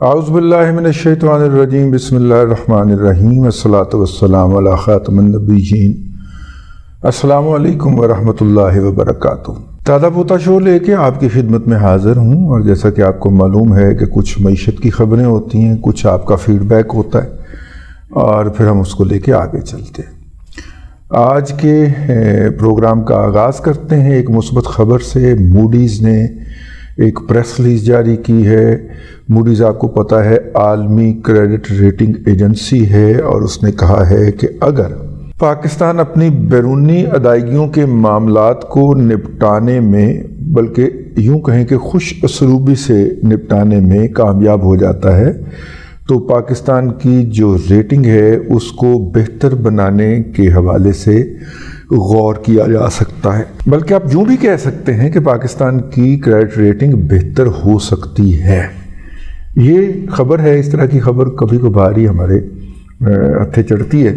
اعوذ باللہ من الشیطان الرجیم بسم اللہ الرحمن الرحیم والصلاة والسلام علی خاتم النبیین۔ السلام علیکم ورحمۃ اللہ وبرکاتہ۔ دادا پوتا شو لے کے آپ کی خدمت میں حاضر ہوں، اور جیسا کہ آپ کو معلوم ہے کہ کچھ معیشت کی خبریں ہوتی ہیں، کچھ آپ کا فیڈ بیک ہوتا ہے اور پھر ہم اس کو لے کے آگے چلتے ہیں۔ آج کے پروگرام کا آغاز کرتے ہیں ایک مثبت خبر سے۔ موڈیز نے ایک پریس ریلیز جاری کی ہے۔ موڈیز آپ کو پتہ ہے عالمی کریڈٹ ریٹنگ ایجنسی ہے، اور اس نے کہا ہے کہ اگر پاکستان اپنی بیرونی ادائیگیوں کے معاملات کو نپٹانے میں، بلکہ یوں کہیں کہ خوش اسلوبی سے نپٹانے میں کامیاب ہو جاتا ہے، تو پاکستان کی جو ریٹنگ ہے اس کو بہتر بنانے کے حوالے سے غور کیا جا سکتا ہے، بلکہ آپ یوں بھی کہہ سکتے ہیں کہ پاکستان کی کریڈٹ ریٹنگ بہتر ہو سکتی ہے۔ یہ خبر ہے، اس طرح کی خبر کبھی کبھار ہی ہمارے ہتھے چڑھتی ہے،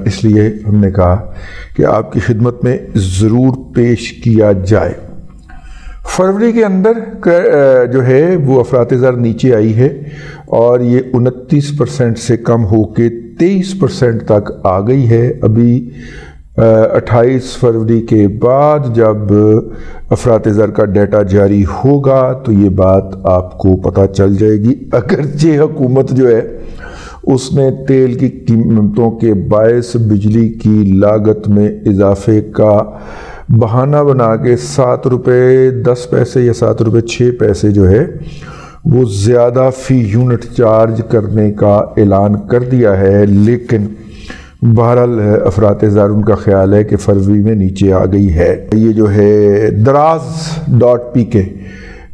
اس لیے ہم نے کہا کہ آپ کی خدمت میں ضرور پیش کیا جائے۔ فروری کے اندر جو ہے وہ افراط زر نیچے آئی ہے، اور یہ 29% سے کم ہو کے 23% تک آ گئی ہے۔ ابھی 28 فروری کے بعد جب افراط زر کا ڈیٹا جاری ہوگا تو یہ بات آپ کو پتہ چل جائے گی۔ اگرچہ حکومت جو ہے اس نے تیل کی قیمتوں کے باعث بجلی کی لاگت میں اضافے کا بہانہ بنا کے 7 روپے 10 پیسے یا 7 روپے 6 پیسے جو ہے وہ زیادہ فی یونٹ چارج کرنے کا اعلان کر دیا ہے، لیکن بہرحال افراط زر ان کا خیال ہے کہ فروری میں نیچے آ گئی ہے۔ یہ جو ہے دراز.pk،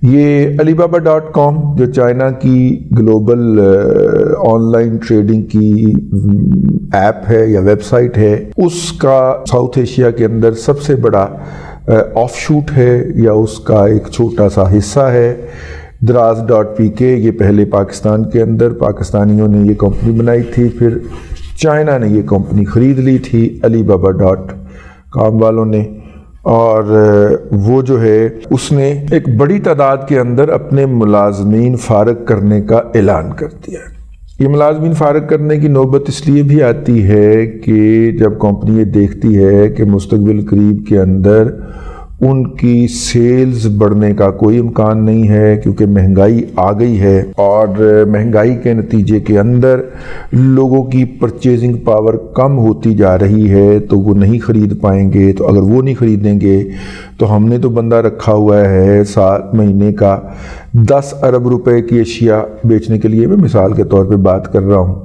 یہ علی بابا.com جو چائنا کی گلوبل آن لائن ٹریڈنگ کی ایپ ہے یا ویب سائٹ ہے، اس کا ساؤتھ ایشیا کے اندر سب سے بڑا آف شوٹ ہے، یا اس کا ایک چھوٹا سا حصہ ہے دراز.pk۔ یہ پہلے پاکستان کے اندر پاکستانیوں نے یہ کمپنی بنائی تھی، پھر چائنا نے یہ کمپنی خرید لی تھی علی بابا.com والوں نے، اور وہ جو ہے اس نے ایک بڑی تعداد کے اندر اپنے ملازمین فارغ کرنے کا اعلان کر دیا ہے۔ یہ ملازمین فارغ کرنے کی نوبت اس لیے بھی آتی ہے کہ جب کمپنی یہ دیکھتی ہے کہ مستقبل قریب کے اندر ان کی سیلز بڑھنے کا کوئی امکان نہیں ہے، کیونکہ مہنگائی آ گئی ہے، اور مہنگائی کے نتیجے کے اندر لوگوں کی پرچیزنگ پاور کم ہوتی جا رہی ہے، تو وہ نہیں خرید پائیں گے۔ تو اگر وہ نہیں خریدیں گے تو ہم نے تو بندہ رکھا ہوا ہے 7 مہینے کا 10 ارب روپے کی اشیاء بیچنے کے لیے، میں مثال کے طور پہ بات کر رہا ہوں،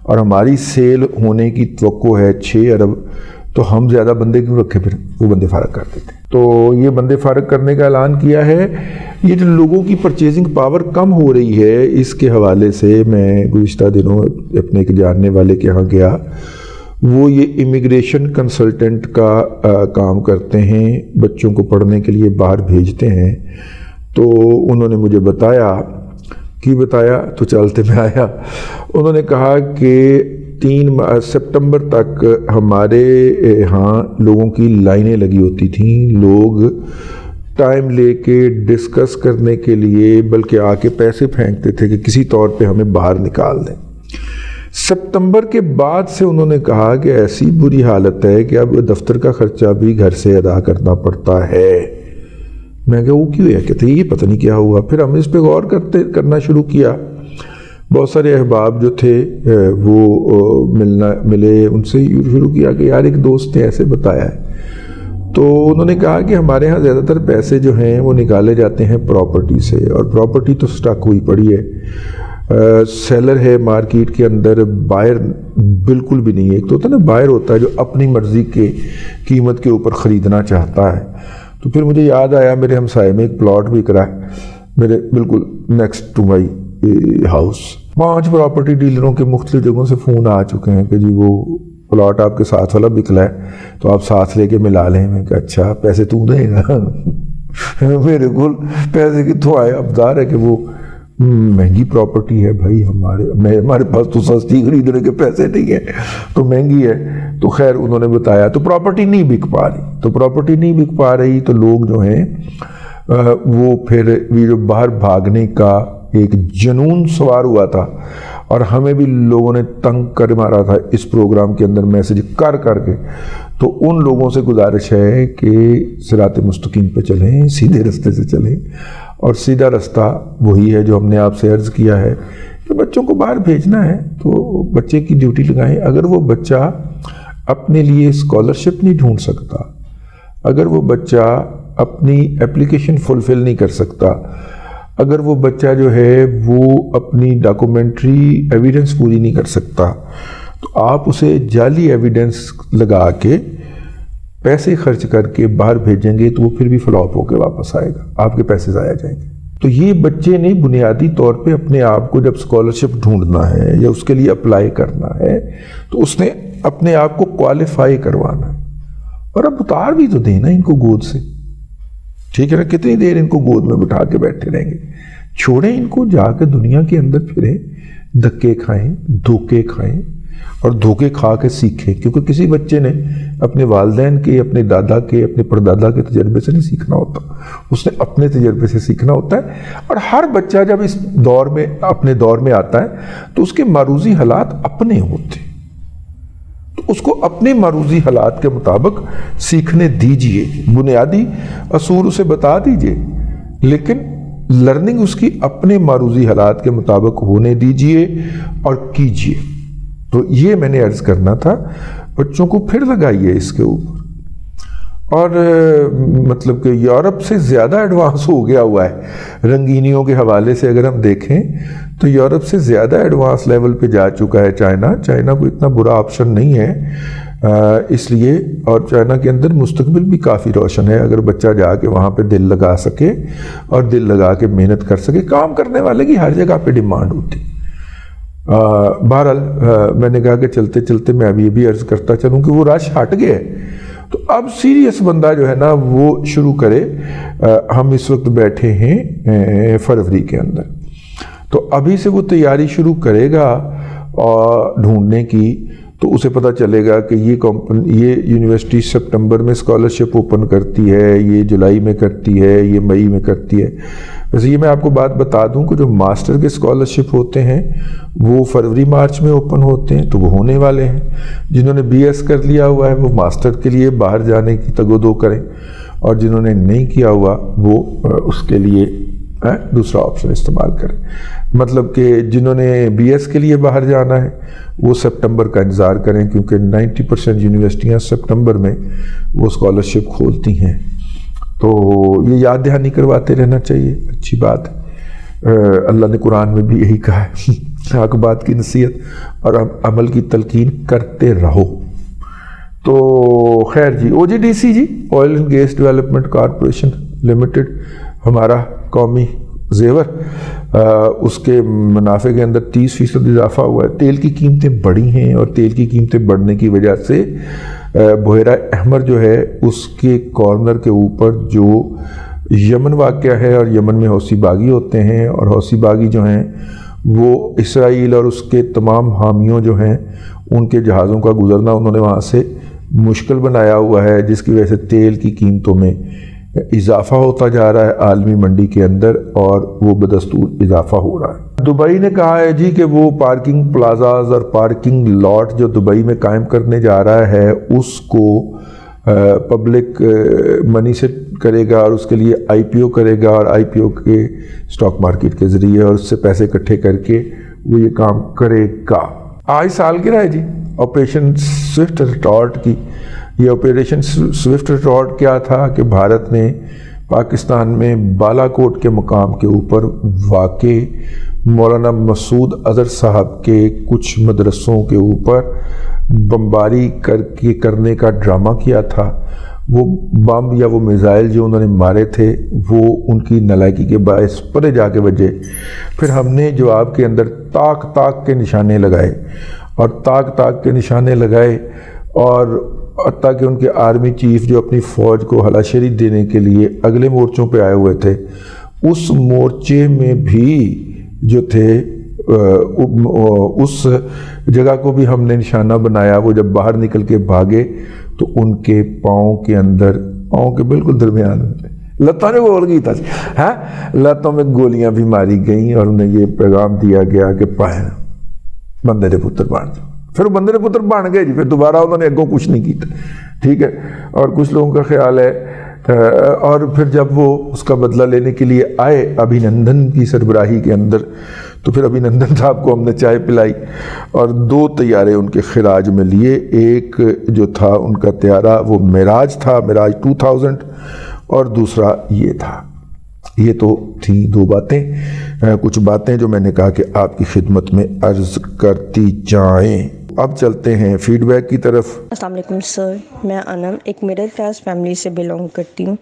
اور ہماری سیل ہونے کی توقع ہے 6 ارب، تو ہم زیادہ بندے کیوں رکھے؟ پھر وہ بندے فارغ کر دیتے ہیں۔ تو یہ بندے فارغ کرنے کا اعلان کیا ہے۔ یہ جو لوگوں کی پرچیزنگ پاور کم ہو رہی ہے، اس کے حوالے سے میں گزشتہ دنوں اپنے ایک جاننے والے کے ہاں گیا، وہ یہ امیگریشن کنسلٹنٹ کا کام کرتے ہیں، بچوں کو پڑھنے کے لیے باہر بھیجتے ہیں۔ تو انہوں نے مجھے بتایا تو چلتے میں آیا، انہوں نے کہا کہ 3 سپتمبر تک ہمارے ہاں لوگوں کی لائنیں لگی ہوتی تھیں، لوگ ٹائم لے کے ڈسکس کرنے کے لیے بلکہ آ کے پیسے پھینکتے تھے کہ کسی طور پہ ہمیں باہر نکال دیں۔ سپتمبر کے بعد سے انہوں نے کہا کہ ایسی بری حالت ہے کہ اب دفتر کا خرچہ بھی گھر سے ادا کرنا پڑتا ہے۔ میں کہا وہ کیوں ہے؟ کہتے یہ پتہ نہیں کیا ہوا۔ پھر ہم اس پہ غور کرنا شروع کیا۔ بہت سارے احباب جو تھے وہ ملے، ان سے شروع کیا کہ یار ایک دوست نے ایسے بتایا ہے۔ تو انہوں نے کہا کہ ہمارے ہاں زیادہ تر پیسے جو ہیں وہ نکالے جاتے ہیں پراپرٹی سے، اور پراپرٹی تو سٹک ہوئی پڑی ہے، سیلر ہے مارکیٹ کے اندر، بائر بالکل بھی نہیں ہے۔ ایک تو ہوتا ہے نا بائر ہوتا ہے جو اپنی مرضی کے قیمت کے اوپر خریدنا چاہتا ہے۔ تو پھر مجھے یاد آیا میرے ہمسائے میں ایک پلاٹ بک رہا ہے میرے بالکل next to my house. 5 property ڈیلروں کے مختلف جگہوں سے فون آ چکے ہیں کہ جی وہ پلاٹ آپ کے ساتھ والا بکلا ہے تو آپ ساتھ لے کے ملا لیں۔ میں کہا اچھا پیسے تو دے گا؟ میرے کو پیسے کتوں آئے؟ اب ظاہر ہے کہ وہ مہنگی پراپرٹی ہے بھائی، ہمارے پاس تو سستی خریدنے کے پیسے نہیں ہیں، تو مہنگی ہے۔ تو خیر انہوں نے بتایا تو پراپرٹی نہیں بک پا رہی، تو لوگ جو ہیں وہ پھر جو باہر بھاگنے کا ایک جنون سوار ہوا تھا، اور ہمیں بھی لوگوں نے تنگ کر مارا تھا اس پروگرام کے اندر میسج کر کے، تو ان لوگوں سے گزارش ہے کہ صراط مستقیم پہ چلیں، سیدھے رستے سے چلیں، اور سیدھا رستہ وہی ہے جو ہم نے آپ سے عرض کیا ہے کہ بچوں کو باہر بھیجنا ہے تو بچے کی ڈیوٹی لگائیں۔ اگر وہ بچہ اپنے لیے اسکالرشپ نہیں ڈھونڈ سکتا، اگر وہ بچہ اپنی اپلیکیشن فلفل نہیں کر سکتا، اگر وہ بچہ جو ہے وہ اپنی ڈاکومنٹری ایویڈنس پوری نہیں کر سکتا، تو آپ اسے جعلی ایویڈنس لگا کے پیسے خرچ کر کے باہر بھیجیں گے تو وہ پھر بھی فلاپ ہو کے واپس آئے گا، آپ کے پیسے ضائع جائیں گے۔ تو یہ بچے نے بنیادی طور پہ اپنے آپ کو جب اسکالرشپ ڈھونڈنا ہے یا اس کے لیے اپلائی کرنا ہے تو اس نے اپنے آپ کو کوالیفائی کروانا ہے، اور اب اتار بھی تو دینا ان کو گود سے، ٹھیک ہے نا؟ کتنی دیر ان کو گود میں بٹھا کے بیٹھے رہیں گے؟ چھوڑیں ان کو، جا کے دنیا کے اندر پھریں، دھکے کھائیں، دھوکے کھائیں، اور دھوکے کھا کے سیکھیں، کیونکہ کسی بچے نے اپنے والدین کے، اپنے دادا کے، اپنے پردادا کے تجربے سے نہیں سیکھنا ہوتا، اس نے اپنے تجربے سے سیکھنا ہوتا ہے۔ اور ہر بچہ جب اس دور میں، اپنے دور میں آتا ہے تو اس کے معروضی حالات اپنے ہوتے ہیں، تو اس کو اپنے معروضی حالات کے مطابق سیکھنے دیجئے، بنیادی اصول اسے بتا دیجئے، لیکن لرننگ اس کی اپنے معروضی حالات کے مطابق ہونے دیجئے اور کیجئے۔ تو یہ میں نے عرض کرنا تھا، بچوں کو پھر لگائیے اس کے اوپر۔ اور مطلب کہ یورپ سے زیادہ ایڈوانس ہو گیا ہوا ہے رنگینیوں کے حوالے سے، اگر ہم دیکھیں تو یورپ سے زیادہ ایڈوانس لیول پہ جا چکا ہے چائنا کو اتنا برا آپشن نہیں ہے اس لیے، اور چائنا کے اندر مستقبل بھی کافی روشن ہے اگر بچہ جا کے وہاں پہ دل لگا سکے اور دل لگا کے محنت کر سکے۔ کام کرنے والے کی ہر جگہ پہ ڈیمانڈ ہوتی۔ بہرحال میں نے کہا کہ چلتے چلتے میں ابھی یہ بھی عرض کرتا چلوں کہ وہ رش ہٹ گیا ہے، تو اب سیریس بندہ جو ہے نا وہ شروع کرے۔ ہم اس وقت بیٹھے ہیں فروری کے اندر، تو ابھی سے وہ تیاری شروع کرے گا ڈھونڈنے کی، تو اسے پتہ چلے گا کہ یہ یونیورسٹی سپٹمبر میں اسکالرشپ اوپن کرتی ہے، یہ جولائی میں کرتی ہے، یہ مئی میں کرتی ہے۔ ویسے یہ میں آپ کو بات بتا دوں کہ جو ماسٹر کے اسکالرشپ ہوتے ہیں وہ فروری مارچ میں اوپن ہوتے ہیں، تو وہ ہونے والے ہیں۔ جنہوں نے بی ایس کر لیا ہوا ہے وہ ماسٹر کے لیے باہر جانے کی تگ و دو کریں، اور جنہوں نے نہیں کیا ہوا وہ اس کے لیے دوسرا آپشن استعمال کریں۔ مطلب کہ جنہوں نے بی ایس کے لیے باہر جانا ہے وہ سپٹمبر کا انتظار کریں، کیونکہ 90% یونیورسٹیاں سپٹمبر میں وہ اسکالرشپ کھولتی ہیں، تو یہ یاد دہانی کرواتے رہنا چاہیے، اچھی بات ہے۔ اللہ نے قرآن میں بھی یہی کہا ہے، حق بات کی نصیحت اور عمل کی تلقین کرتے رہو۔ تو خیر جی، او جی ڈی سی جی، oil and gas development corporation limited, ہمارا قومی زیور، اس کے منافع کے اندر 30% اضافہ ہوا ہے۔ تیل کی قیمتیں بڑھی ہیں، اور تیل کی قیمتیں بڑھنے کی وجہ سے بحیرہ احمر جو ہے اس کے کارنر کے اوپر جو یمن واقع ہے، اور یمن میں حوثی باغی ہوتے ہیں، اور حوثی باغی جو ہیں وہ اسرائیل اور اس کے تمام حامیوں جو ہیں ان کے جہازوں کا گزرنا انہوں نے وہاں سے مشکل بنایا ہوا ہے، جس کی وجہ سے تیل کی قیمتوں میں اضافہ ہوتا جا رہا ہے عالمی منڈی کے اندر، اور وہ بدستور اضافہ ہو رہا ہے۔ دبئی نے کہا ہے جی کہ وہ پارکنگ پلازاز اور پارکنگ لاٹ جو دبئی میں قائم کرنے جا رہا ہے اس کو پبلک منی سے کرے گا، اور اس کے لیے آئی پی او کرے گا، اور آئی پی او کے اسٹاک مارکیٹ کے ذریعے، اور اس سے پیسے اکٹھے کر کے وہ یہ کام کرے گا۔ آج سالگرہ ہے جی آپریشن سوئفٹ ریٹارٹ کی۔ یہ آپریشن سوئفٹ ریٹارٹ کیا تھا کہ بھارت نے پاکستان میں بالا کوٹ کے مقام کے اوپر واقع مولانا مسعود اظہر صاحب کے کچھ مدرسوں کے اوپر بمباری کرنے کا ڈرامہ کیا تھا۔ وہ بم یا وہ میزائل جو انہوں نے مارے تھے وہ ان کی نالائکی کے باعث پرے جا کے بجے۔ پھر ہم نے جواب کے اندر تاک کے نشانے لگائے، اور تاک کے نشانے لگائے، اور حتیٰ کہ ان کے آرمی چیف جو اپنی فوج کو ہلاشری دینے کے لیے اگلے مورچوں پہ آئے ہوئے تھے، اس مورچے میں بھی جو تھے اس جگہ کو بھی ہم نے نشانہ بنایا۔ وہ جب باہر نکل کے بھاگے تو ان کے پاؤں کے اندر، پاؤں کے بالکل درمیان لتوں نے بول گئی تھا ہے، لتوں میں گولیاں بھی ماری گئیں اور انہیں یہ پیغام دیا گیا کہ پائے بندے دے پتر بن جاؤ. پھر وہ بندے دے پتر بن گئے جی، پھر دوبارہ انہوں نے اگوں کچھ نہیں کیتا. ٹھیک ہے. اور کچھ لوگوں کا خیال ہے اور پھر جب وہ اس کا بدلہ لینے کے لیے آئے ابھی نندن کی سربراہی کے اندر، تو پھر ابھی نندن صاحب کو ہم نے چائے پلائی اور 2 طیارے ان کے خراج میں لیے. ایک جو تھا ان کا طیارہ وہ معراج تھا، معراج 2000، اور دوسرا یہ تھا. یہ تو تھیں 2 باتیں، کچھ باتیں جو میں نے کہا کہ آپ کی خدمت میں عرض کرتی جائیں. اب چلتے ہیں فیڈ بیک کی طرف. السلام علیکم سر، میں انم ایک مڈل کلاس فیملی سے بلونگ کرتی ہوں.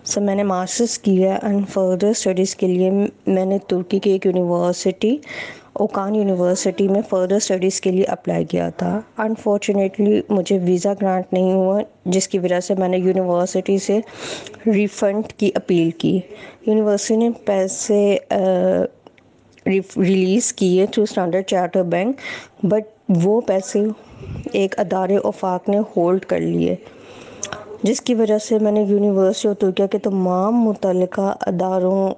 سر میں نے ماسٹرز کیا ہے اینڈ فردر اسٹڈیز کے لیے میں نے ترکی کی ایک یونیورسٹی اوکان یونیورسٹی میں فردر اسٹڈیز کے لیے اپلائی کیا تھا. انفارچونیٹلی مجھے ویزا گرانٹ نہیں ہوا، جس کی وجہ سے میں نے یونیورسٹی سے ریفنڈ کی اپیل کی. یونیورسٹی نے پیسے ریلیز کیے through standard charter bank, but وہ پیسے ایک ادارے وفاق نے ہولڈ کر لیے، جس کی وجہ سے میں نے یونیورسٹی اور ترکیہ کے تمام متعلقہ اداروں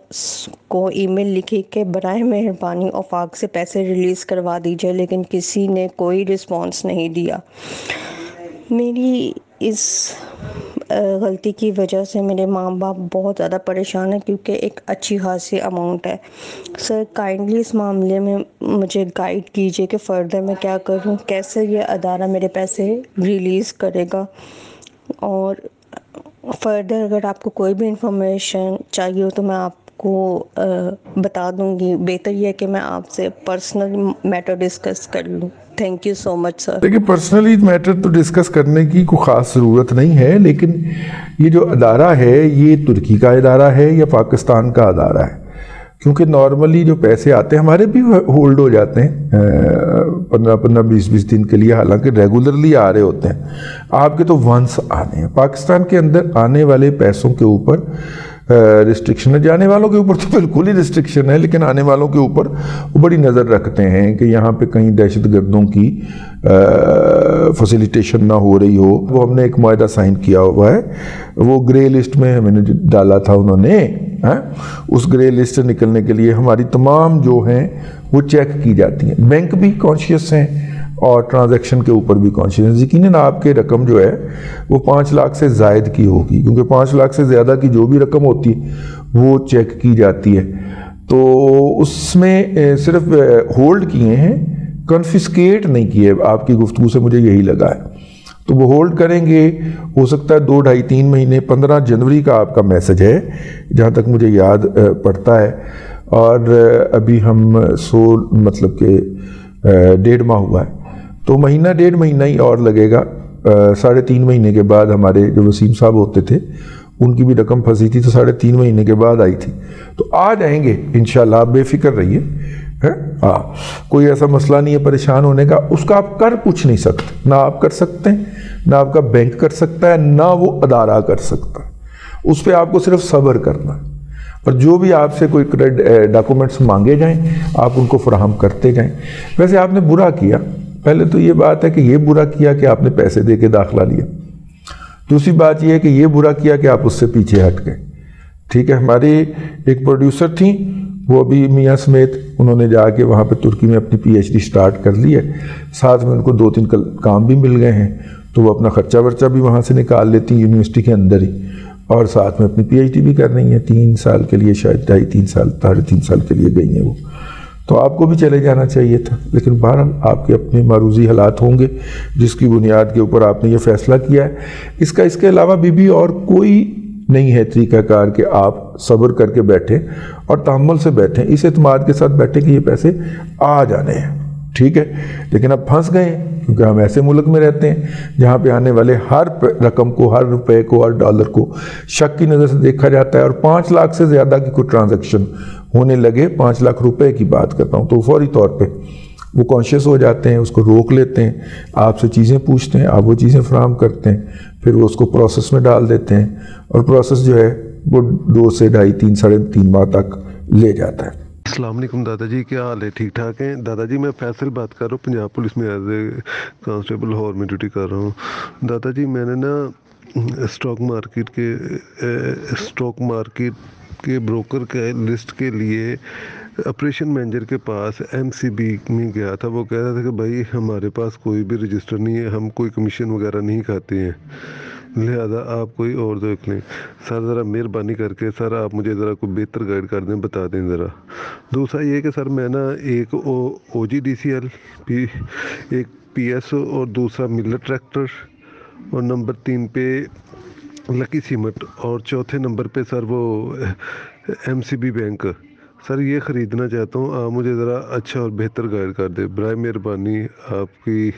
کو ای میل لکھی کہ برائے مہربانی وفاق سے پیسے ریلیز کروا دیجیے، لیکن کسی نے کوئی رسپانس نہیں دیا. میری اس غلطی کی وجہ سے میرے ماں باپ بہت زیادہ پریشان ہیں، کیونکہ ایک اچھی خاصی اماؤنٹ ہے. سر کائنڈلی اس معاملے میں مجھے گائیڈ کیجیے کہ فردر میں کیا کروں، کیسے یہ ادارہ میرے پیسے ریلیز کرے گا، اور فردر اگر آپ کو کوئی بھی انفارمیشن چاہیے ہو تو میں آپ کو بتا دوں گی. بہتر یہ ہے کہ میں آپ سے پرسنل میٹر ڈسکس کر لوں. تھینک یو سو مچ سر. دیکھیے پرسنلی میٹر تو ڈسکس کرنے کی کوئی خاص ضرورت نہیں ہے، لیکن یہ جو ادارہ ہے یہ ترکی کا ادارہ ہے یا پاکستان کا ادارہ ہے؟ کیونکہ نارملی جو پیسے آتے ہیں ہمارے بھی ہولڈ ہو جاتے ہیں 15 20 دن کے لیے، حالانکہ ریگولرلی آ رہے ہوتے ہیں. آپ کے تو ونس آنے ہیں. پاکستان کے اندر آنے والے پیسوں کے اوپر ریسٹرکشن ہے، جانے والوں کے اوپر تو بالکل ہی ریسٹرکشن ہے، لیکن آنے والوں کے اوپر وہ بڑی نظر رکھتے ہیں کہ یہاں پہ کہیں دہشت گردوں کی فیسیلیٹیشن نہ ہو رہی ہو. وہ ہم نے ایک معاہدہ سائن کیا ہوا ہے، وہ گرے لسٹ میں میں نے ڈالا تھا انہوں نے. اس گرے لسٹ سے نکلنے کے لیے ہماری تمام جو ہیں وہ چیک کی جاتی ہیں. بینک بھی کانشیس ہیں اور ٹرانزیکشن کے اوپر بھی کانشیس. یقیناً آپ کے رقم جو ہے وہ 5 لاکھ سے زائد کی ہوگی، کیونکہ 5 لاکھ سے زیادہ کی جو بھی رقم ہوتی ہے وہ چیک کی جاتی ہے. تو اس میں صرف ہولڈ کیے ہیں، کنفسکیٹ نہیں کیے. آپ کی گفتگو سے مجھے یہی لگا ہے. تو وہ ہولڈ کریں گے، ہو سکتا ہے 2 ڈھائی 3 مہینے. 15 جنوری کا آپ کا میسج ہے جہاں تک مجھے یاد پڑتا ہے، اور ابھی ہم مطلب کہ 1.5 ماہ ہوا ہے. تو مہینہ 1.5 مہینہ ہی اور لگے گا. 3.5 مہینے کے بعد ہمارے جو وسیم صاحب ہوتے تھے ان کی بھی رقم پھنسی تھی، تو 3.5 مہینے کے بعد آئی تھی. تو آ جائیں گے انشاءاللہ، آپ بے فکر رہیے. کوئی ایسا مسئلہ نہیں ہے پریشان ہونے کا. اس کا آپ کر کچھ نہیں سکتے، نہ آپ کر سکتے ہیں، نہ آپ کا بینک کر سکتا ہے، نہ وہ ادارہ کر سکتا ہے. اس پہ آپ کو صرف صبر کرنا ہے، اور جو بھی آپ سے کوئی ڈاکومنٹس مانگے جائیں آپ ان کو فراہم کرتے جائیں. ویسے آپ نے برا کیا. پہلے تو یہ بات ہے کہ یہ برا کیا کہ آپ نے پیسے دے کے داخلہ لیا. دوسری بات یہ ہے کہ یہ برا کیا کہ آپ اس سے پیچھے ہٹ گئے. ٹھیک ہے. ہماری ایک پروڈیوسر تھیں، وہ ابھی میاں سمیت انہوں نے جا کے وہاں پہ ترکی میں اپنی PhD سٹارٹ کر لی ہے. ساتھ میں ان کو 2-3 کام بھی مل گئے ہیں، تو وہ اپنا خرچہ ورچہ بھی وہاں سے نکال لیتی ہیں یونیورسٹی کے اندر ہی، اور ساتھ میں اپنی PhD بھی کر رہی ہیں. 3 سال کے لیے، شاید 3.5 سال کے لیے گئی ہیں وہ. تو آپ کو بھی چلے جانا چاہیے تھا، لیکن بہرحال آپ کے اپنے معروضی حالات ہوں گے جس کی بنیاد کے اوپر آپ نے یہ فیصلہ کیا ہے. اس کے علاوہ بھی اور کوئی نہیں ہے طریقہ کار کہ آپ صبر کر کے بیٹھیں اور تحمل سے بیٹھیں، اس اعتماد کے ساتھ بیٹھیں کہ یہ پیسے آ جانے ہیں. ٹھیک ہے. لیکن اب پھنس گئے ہیں، کیونکہ ہم ایسے ملک میں رہتے ہیں جہاں پہ آنے والے ہر رقم کو، ہر روپے کو، ہر ڈالر کو شک کی نظر سے دیکھا جاتا ہے. اور 5 لاکھ سے زیادہ کی کوئی ٹرانزیکشن ہونے لگے، 5 لاکھ روپے کی بات کرتا ہوں، تو فوری طور پہ وہ کانشیس ہو جاتے ہیں، اس کو روک لیتے ہیں، آپ سے چیزیں پوچھتے ہیں، آپ وہ چیزیں فراہم کرتے ہیں، پھر وہ اس کو پروسیس میں ڈال دیتے ہیں، اور پروسیس جو ہے وہ 2 سے 2.5 ساڑھے 3 ماہ تک لے جاتا ہے. السلام علیکم دادا جی، کیا حال ہے؟ ٹھیک ٹھاک ہیں دادا جی؟ میں فیصل بات کر رہا ہوں، پنجاب پولیس میں ایز اے کانسٹیبل لاہور میں ڈیوٹی کر رہا ہوں. دادا جی میں نے اسٹاک مارکیٹ کے بروکر کے لسٹ کے لیے آپریشن مینیجر کے پاس MCB میں گیا تھا. وہ کہہ رہا تھا کہ بھائی ہمارے پاس کوئی بھی رجسٹر نہیں ہے, ہم کوئی کمیشن وغیرہ نہیں کھاتے ہیں, لہذا آپ کوئی اور دیکھ لیں. سر ذرا مہربانی کر کے سر آپ مجھے ذرا کوئی بہتر گائیڈ کر دیں, بتا دیں ذرا. دوسرا یہ کہ سر میں نا ایک OGDCL ایک PSO اور دوسرا ملر ٹریکٹر, اور نمبر 3 پہ لکی سیمنٹ, اور چوتھے نمبر پہ سر وہ MCB بینک. سر یہ خریدنا چاہتا ہوں, آپ مجھے ذرا اچھا اور بہتر گائیڈ کر دیں برائے مہربانی. آپ کی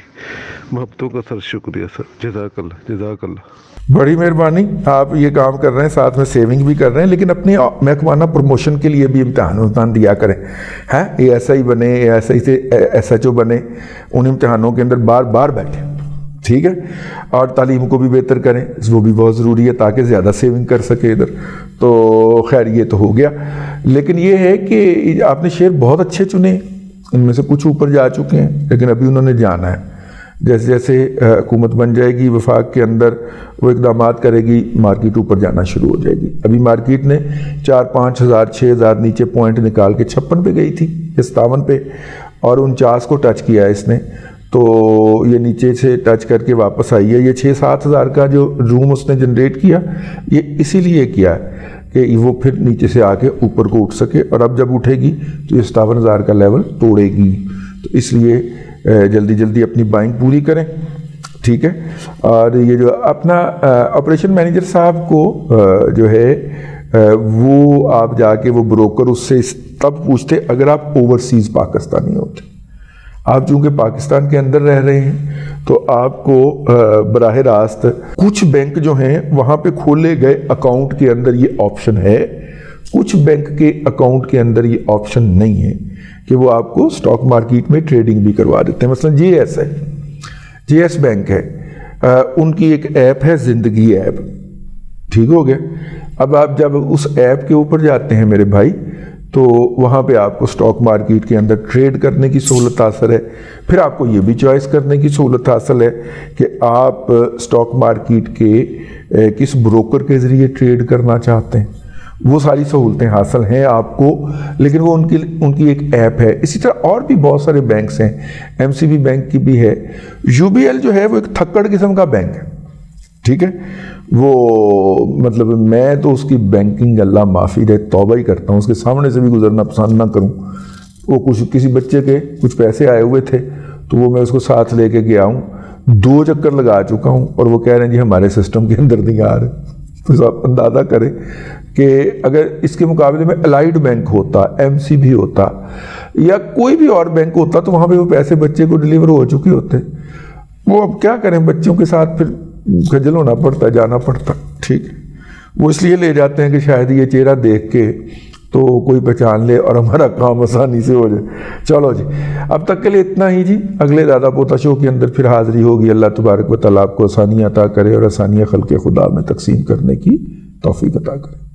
محبتوں کا سر شکریہ سر. جزاک اللہ. بڑی مہربانی. آپ یہ کام کر رہے ہیں, ساتھ میں سیونگ بھی کر رہے ہیں, لیکن اپنی محکمانہ پروموشن کے لیے بھی امتحان دیا کریں. ہیں ASI بنے, ASI سے SHO بنے, ان امتحانوں کے اندر بار بار بیٹھیں, ٹھیک ہے, اور تعلیم کو بھی بہتر کریں, وہ بھی بہت ضروری ہے تاکہ زیادہ سیونگ کر سکے ادھر. تو خیر یہ تو ہو گیا, لیکن یہ ہے کہ آپ نے شیئر بہت اچھے چنے, ان میں سے کچھ اوپر جا چکے ہیں, لیکن ابھی انہوں نے جانا ہے. جیسے جیسے حکومت بن جائے گی وفاق کے اندر, وہ اقدامات کرے گی, مارکیٹ اوپر جانا شروع ہو جائے گی. ابھی مارکیٹ نے 4-5 ہزار 6 ہزار نیچے پوائنٹ نکال کے 56 پہ گئی تھی, 57 پہ, اور 49 کو ٹچ کیا ہے اس نے. تو یہ نیچے سے ٹچ کر کے واپس آئی ہے. یہ 6-7 ہزار کا جو روم اس نے جنریٹ کیا, یہ اسی لیے کیا ہے کہ وہ پھر نیچے سے آ کے اوپر کو اٹھ سکے, اور اب جب اٹھے گی تو یہ 57 ہزار کا لیول توڑے گی. تو اس لیے جلدی جلدی اپنی بائنگ پوری کریں, ٹھیک ہے. اور یہ جو اپنا آپریشن مینیجر صاحب کو جو ہے وہ آپ جا کے وہ بروکر اس سے تب پوچھتے اگر آپ اوورسیز پاکستانی ہوتے. آپ چونکہ پاکستان کے اندر رہ رہے ہیں تو آپ کو براہ راست کچھ بینک جو ہیں وہاں پہ کھولے گئے اکاؤنٹ کے اندر یہ آپشن ہے, کچھ بینک کے اکاؤنٹ کے اندر یہ آپشن نہیں ہے کہ وہ آپ کو سٹاک مارکیٹ میں ٹریڈنگ بھی کروا دیتے ہیں. مثلا JS ہے, JS بینک ہے, ان کی ایک ایپ ہے زندگی ایپ, ٹھیک ہو گیا. اب آپ جب اس ایپ کے اوپر جاتے ہیں میرے بھائی, تو وہاں پہ آپ کو سٹاک مارکیٹ کے اندر ٹریڈ کرنے کی سہولت حاصل ہے. پھر آپ کو یہ بھی چوائس کرنے کی سہولت حاصل ہے کہ آپ سٹاک مارکیٹ کے کس بروکر کے ذریعے ٹریڈ کرنا چاہتے ہیں. وہ ساری سہولتیں حاصل ہیں آپ کو, لیکن وہ ان کی ایک ایپ ہے. اسی طرح اور بھی بہت سارے بینکس ہیں, MCB بینک کی بھی ہے. UBL جو ہے وہ ایک تھکڑ قسم کا بینک ہے, ٹھیک ہے. وہ مطلب میں تو اس کی بینکنگ اللہ معافی دے توبہ ہی کرتا ہوں, اس کے سامنے سے بھی گزرنا پسند نہ کروں. وہ کسی بچے کے کچھ پیسے آئے ہوئے تھے تو وہ میں اس کو ساتھ لے کے گیا ہوں, 2 چکر لگا چکا ہوں, اور وہ کہہ رہے ہیں جی ہمارے سسٹم کے اندر نہیں آ رہے. تو آپ اندازہ کریں کہ اگر اس کے مقابلے میں الائیڈ بینک ہوتا, MCB ہوتا, یا کوئی بھی اور بینک ہوتا, تو وہاں پہ وہ پیسے بچے کو ڈیلیور ہو چکے ہوتے. وہ اب کیا کریں, بچوں کے ساتھ پھر خجل ہونا پڑتا, جانا پڑتا, ٹھیک ہے. وہ اس لیے لے جاتے ہیں کہ شاید یہ چہرہ دیکھ کے تو کوئی پہچان لے اور ہمارا کام آسانی سے ہو جائے. چلو جی, اب تک کے لیے اتنا ہی جی. اگلے دادا پوتا شو کے اندر پھر حاضری ہوگی. اللہ تبارک و تعالیٰ آپ کو آسانیاں عطا کرے اور آسانیاں خلق خدا میں تقسیم کرنے کی توفیق عطا کرے.